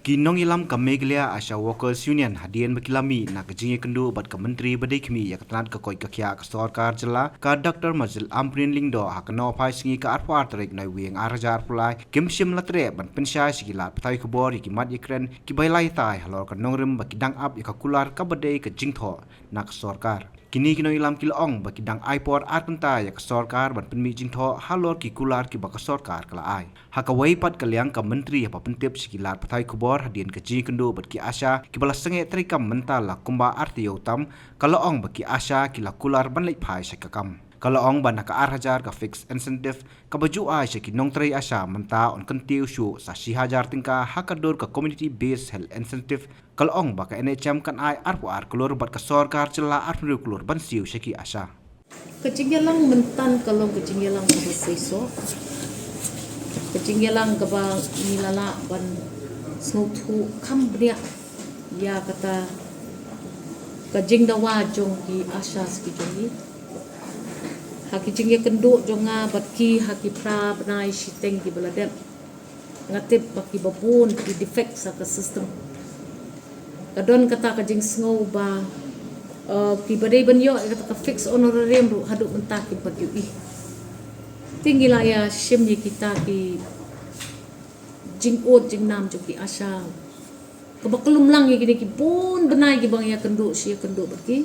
Kinong ilam ka Meglia Asha Workers Union hadian bakilami na kajingi kendu bat ka menteri badai kemi ya ketanat ka koi ka kya ka sarkar jela ka Dr. Mazil Amrin Lingdo hakano pai singi ka arpa tarik na wieng arajar pulai kimshim latre ban pensya sigilat patai ka bor kimat ikren ki bailai tai halor ka nongrim bakidang ap ya ka kular ka badai ka jingtho na ka sarkar. Kini kinong ilam kilaong bakidang iPod arpenta ya ka sarkar ban penmi jingtho halor ki kular ki baka sarkar kala ai. Hakawai pat kaliang ka menteri ya papentip sigilat patai kubor hadian ka ji kendo bat ki asya ki balas senge trikam mental la kumba arti utam kalaong baki asya ki la kular ban lek phai sakakam. Kalaong ban ka arhajar ka fixed incentive ka baju ai ki nong trai asya menta on kentiu shu sa 1000 tingka hakador ka community based health incentive kalaong baka NHM kan ai arpu ar kelur bat ka sarkar cela arpu kelur ban siu syaki asya. Kecinggalang mentan kalau kecinggalang ka seso. Kecinggalang ka ba nilala ban snutu kambria ya kata kajing dawa jong ki asya ski jongi. Haki jingge kenduk jonga batki haki pra benai shiteng ki beladep ngatip baki babun ki defect sa ka sistem kadon kata kajing sngau ba ki badai banyo kata ka fix honorarium ru haduk mentah ki bagi tinggi lah ya shimnya kita ki jing ot jing nam jo ki asya kebakelum lang ya gini ki bun benai ki bang ya kenduk sia kenduk baki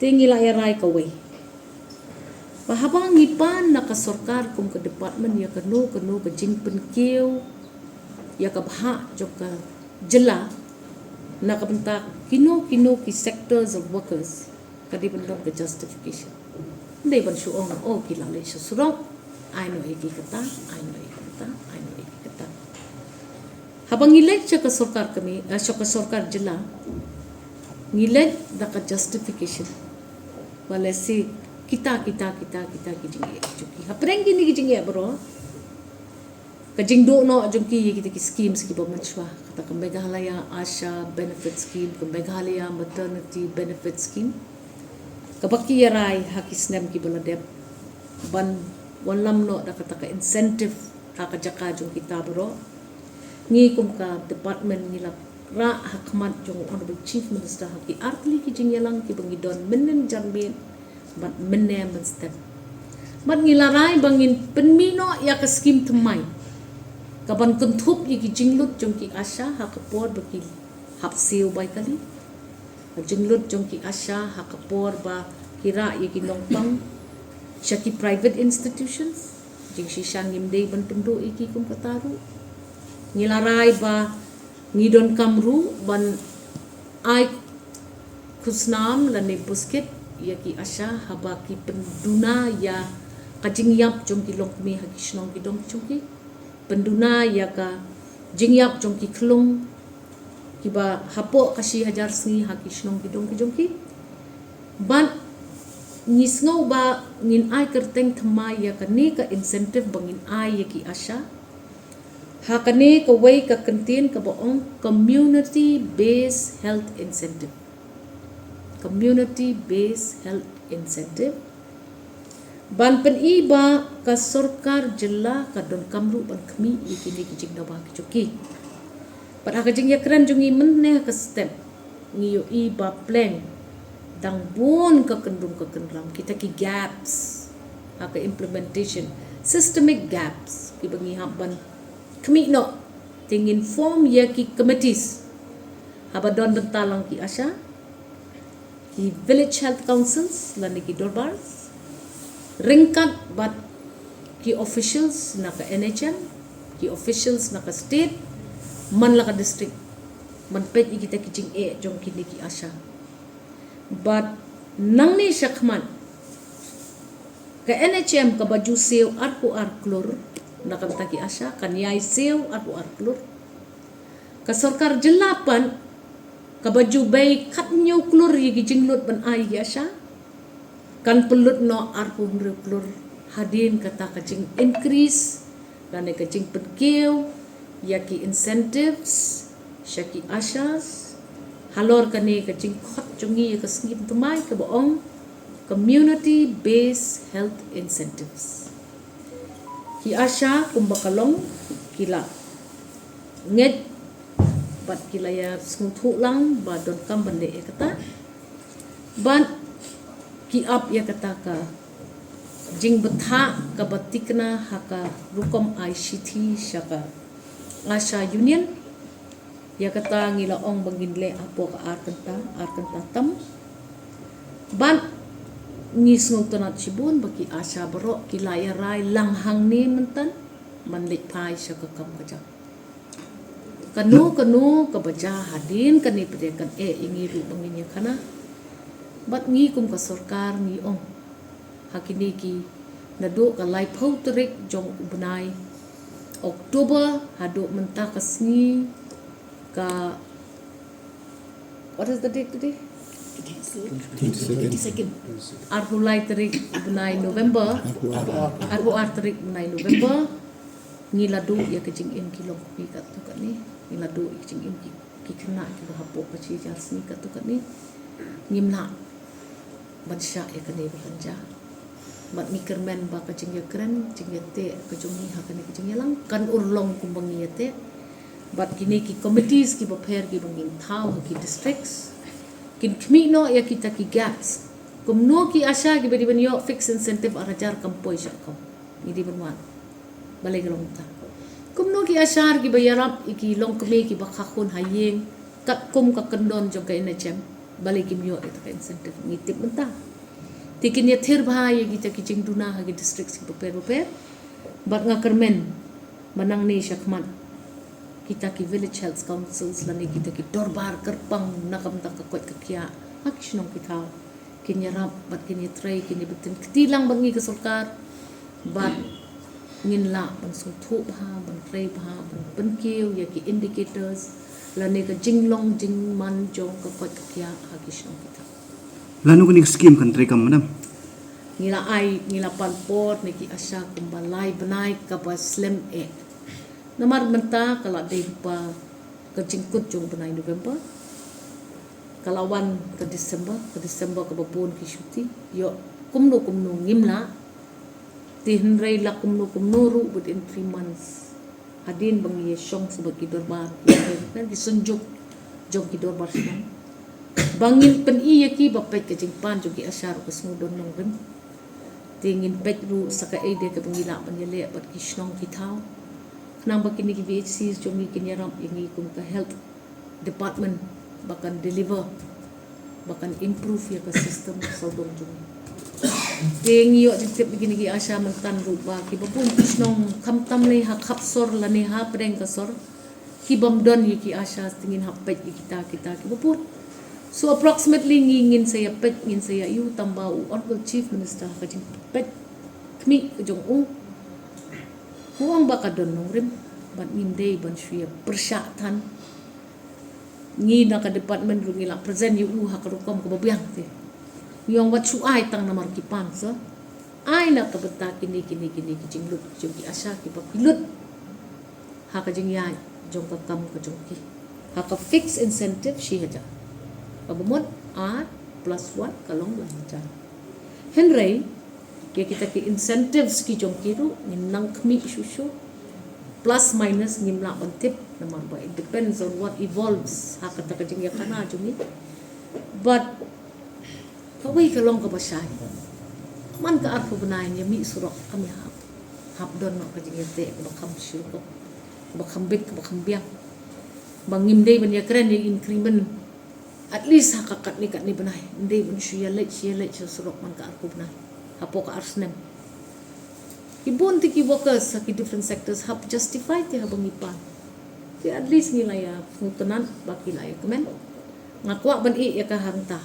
tinggi lah ya rai kawai Bahabang ngipan nak sarkar kum ke department ya kenu ke jing penkiu ya ke bahak joka jela nak bentak kino ki sectors of workers kadi bentuk ke justification ndai ban suong oh kila le surong I know iki kata habang ngilek ke sarkar kami ke sarkar jela ngilek dak justification walasi kita kijingi cuki hapreng gini kijingi bro kajing do no jungki kita ki schemes ki bamachwa kata ka Meghalaya Asha benefit scheme ka Meghalaya maternity benefit scheme kabaki yarai hakisnem ki baladep ban walam no da kata ka incentive ka jaka jung kita bro ni kum ka department ni la ra hakmat jung honorable chief minister haki artli kijing yalang ki bangidon menen jambin but menem step but ngilarai bangin penmino ya ke skim temai kaban kentup yi ki jinglut jongki asya hakapor baki hapsiu bai kali jinglut jongki asya hakapor ba kira yi ki nongpang syaki private institutions jing shishan ngimdei ban pendu iki kum kataru ngilarai ba ngidon kamru ban ai kusnam lane busket ya ki asya habaki penduna ya kajing yap jongki lokmi haki shnong ki dong jongki penduna ya ka jingyap jongki klung kiba hapo kasi hajar sngi haki shnong ki dong ki jongki ban ngisngau ba ngin ai kerteng thma ya ka ni ka incentive bangin ai ya ki asya hakane ka wei ka kantin ka baong community based health incentive community based health incentive ban pen iba ka sarkar jela ka don kamru ban kami ikini kijing dawa kicuki pada kajing ya kran jungi menne ka step ngiyo iba plan dang bun ka kendung ka kendram kita ki gaps ka implementation systemic gaps ki bangi haban kami no tingin form ya ki committees habadon bentalang ki asya ki village health councils lani ki dorbar ringkat bat ki officials na ka NHM ki officials na ka state man la ka district man pet kita kijing jong kini ki asya but nang ni syakman ka NHM ka baju sew arpu arklur na ka ki asya kan yai sew arpu arklur ka sarkar jelapan kabaju bay kat nyaw klur yi jinglut ban ay yasha kan pelut no arpu klur hadin kata kajing increase dan kajing perkiu yaki incentives syaki asyas halor kane kajing khot jungi ka sngip tumai ka boong community based health incentives ki asya kumbakalong kila nget bat kilaya sungtu lang ba don kam bande ya kata ban ki up ya kata ka jing betha ka batikna haka rukom ICT syaka Asha Union ya kata ngila ong banginle apo ka arkanta tam ban ngis ngutanat sibun baki Asha baro kilaya rai langhang ni mentan manlik pai syaka kam kaja kanu ka baja hadin kani pedekan ingi ru banginya kana bat ngi kum ka sarkar ngi ong hakini ki nadu ka lai phau terik jong ubnai Oktober hadu mentah kasni ka what is the date today 22nd arhulai terik ubnai November arhu terik ubnai November ngi ladu ya kejing im kilong pi kat tu kat ni ngi ladu kejing im ki kena ki hapo ka chi jasni kat tu kat ni ngimla bansha ya kane banja bat mi kermen ba kejing ya keren jing ya te kejung ni hakane kejing ya lang kan urlong kumbang ya te bat kini ki committees ki prepare ki bangin thau ki districts kin kmi no ya kita ki gaps kumno ki asha ki bedi banyo fix incentive arajar kampoi syakam idi benwan balai gelong ta kumno ki ashar ki bayarap iki long kemi ki bakakhun hayeng kat kum ka kendon jong ka NHM balai ki myo itu ka incentive ngitip mentah tikin ya thir bhai kita ki jingduna ha ki districts ki prepare bat ngakermen manang ni syakman kita ki village health councils lani kita ki dorbar kerpang nakam tak kot kakya akshnong kita kinyarap bat kinya tray kinya betin ketilang bangi ke sarkar bat ngin la ban suthu bha ban tray bha ban penkiu ya ki indicators lani ka jinglong jingman jong ka kot kakya akshnong kita Lanu kuning skim country kam madam. ngila panpor niki asya kumbalai benai ka ba slim e namar menta kala depa ka jingkut jong benai November kalawan ke December ka babon ki syuti yo kumno ngimla tihnrei la kumno ru within 3 months hadin bang ye syong sebagai dorbar kan disunjuk jong ki dorbar syong bangin pen iya ki bapet ke jingpan jogi asyar ke smudon nongren tingin pek ru saka ide ke pengila penyele bat kishnong kitau nang bakini ki VHC jogi kinyaram ingi kum ka health department bahkan deliver bahkan improve ya ke sistem sodong jogi tengi yo tip begini ki asya mentan rupa ki babun kishnong kamtam le ha khapsor lani ha preng kasor ki bamdon ki asya tingin hapet kita ki babun. So approximately ngin saya pet ngin saya yu tambau honorable chief minister kajing pet kmi kejong huang baka don nongrim ban ngindei ban syia persyatan ngi na ka department ru ngila present yu hakarukom ka babyang te yung wat su ai tang namar kipan so ai na ka beta kini kejing lut jong ki asya ki papilut ha kajing ya jong ka kam ka jong ki ha ka fix incentive shi haja Abumot art plus what kalong lancar. Henry, kita ki incentives ki jong kiru nang kmi susu plus minus ngimla ontip namar ba. It depends on what evolves. Hakata ka jing yakana jumi. But kawai kalong ka basay. Man ka arpo benain ya mi surok kami hap don no ka jing yate ka bakam syuko. Bakam bit ka bakam biang. Bangim day ban ya keren yang increment at least hakakat ni kat ni benai ndai bun syia lech surok man ka arku benai hapo ka arsnem ibon tiki workers ki different sectors hap justify ti habang ipan ti at least nilai ya ngutenan baki la ya kemen ngakwa ban ya ka hanta